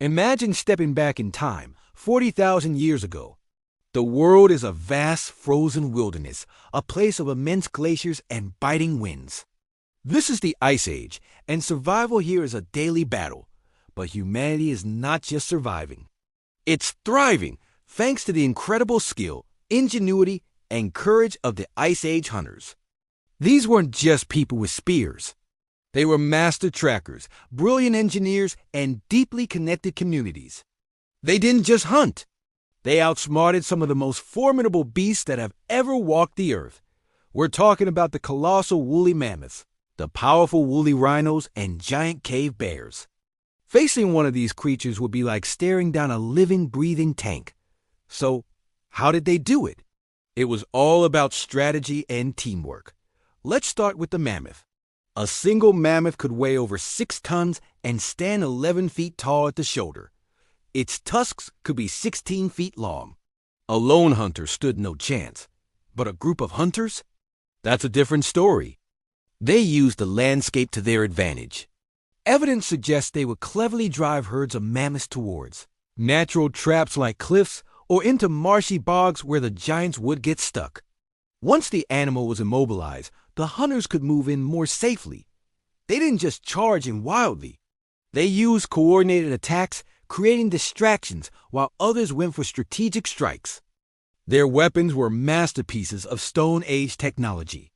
Imagine stepping back in time, 40,000 years ago. The world is a vast frozen wilderness, a place of immense glaciers and biting winds. This is the Ice Age, and survival here is a daily battle. But humanity is not just surviving. It's thriving, thanks to the incredible skill, ingenuity, and courage of the Ice Age hunters. These weren't just people with spears. They were master trackers, brilliant engineers, and deeply connected communities. They didn't just hunt. They outsmarted some of the most formidable beasts that have ever walked the earth. We're talking about the colossal woolly mammoths, the powerful woolly rhinos, and giant cave bears. Facing one of these creatures would be like staring down a living, breathing tank. So, how did they do it? It was all about strategy and teamwork. Let's start with the mammoth. A single mammoth could weigh over 6 tons and stand 11 feet tall at the shoulder. Its tusks could be 16 feet long. A lone hunter stood no chance. But a group of hunters? That's a different story. They used the landscape to their advantage. Evidence suggests they would cleverly drive herds of mammoths towards natural traps like cliffs or into marshy bogs where the giants would get stuck. Once the animal was immobilized, the hunters could move in more safely. They didn't just charge in wildly. They used coordinated attacks, creating distractions while others went for strategic strikes. Their weapons were masterpieces of Stone Age technology.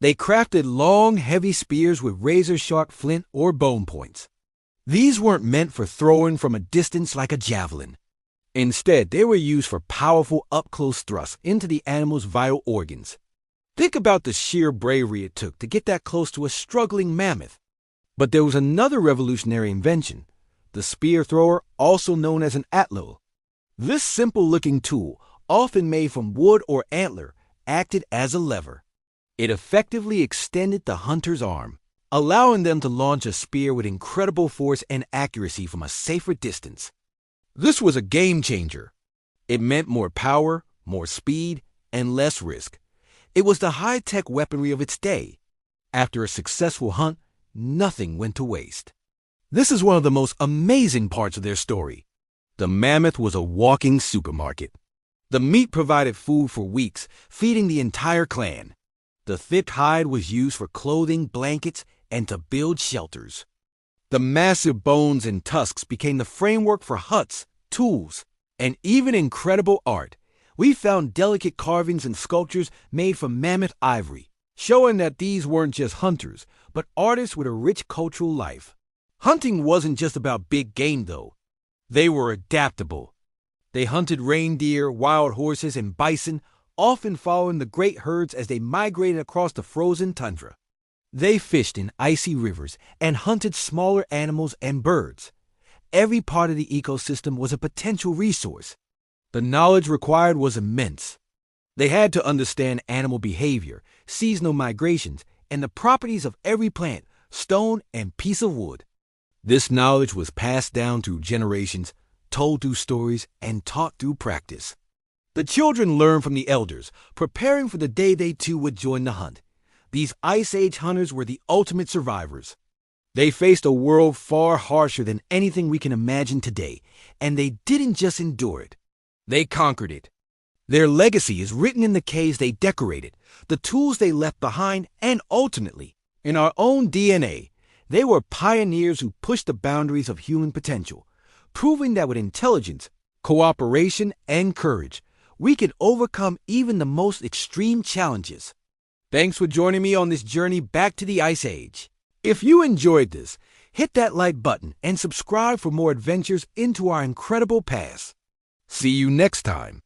They crafted long, heavy spears with razor-sharp flint or bone points. These weren't meant for throwing from a distance like a javelin. Instead, they were used for powerful up-close thrusts into the animal's vital organs. Think about the sheer bravery it took to get that close to a struggling mammoth. But there was another revolutionary invention, the spear thrower, also known as an atlatl. This simple-looking tool, often made from wood or antler, acted as a lever. It effectively extended the hunter's arm, allowing them to launch a spear with incredible force and accuracy from a safer distance. This was a game changer. It meant more power, more speed, and less risk. It was the high-tech weaponry of its day. After a successful hunt, nothing went to waste. This is one of the most amazing parts of their story. The mammoth was a walking supermarket. The meat provided food for weeks, feeding the entire clan. The thick hide was used for clothing, blankets, and to build shelters. The massive bones and tusks became the framework for huts, tools, and even incredible art. We found delicate carvings and sculptures made from mammoth ivory, showing that these weren't just hunters, but artists with a rich cultural life. Hunting wasn't just about big game, though. They were adaptable. They hunted reindeer, wild horses, and bison, often following the great herds as they migrated across the frozen tundra. They fished in icy rivers and hunted smaller animals and birds. Every part of the ecosystem was a potential resource. The knowledge required was immense. They had to understand animal behavior, seasonal migrations, and the properties of every plant, stone, and piece of wood. This knowledge was passed down through generations, told through stories, and taught through practice. The children learned from the elders, preparing for the day they too would join the hunt. These Ice Age hunters were the ultimate survivors. They faced a world far harsher than anything we can imagine today, and they didn't just endure it. They conquered it. Their legacy is written in the caves they decorated, the tools they left behind, and ultimately, in our own DNA. They were pioneers who pushed the boundaries of human potential, proving that with intelligence, cooperation, and courage, we can overcome even the most extreme challenges. Thanks for joining me on this journey back to the Ice Age. If you enjoyed this, hit that like button and subscribe for more adventures into our incredible past. See you next time.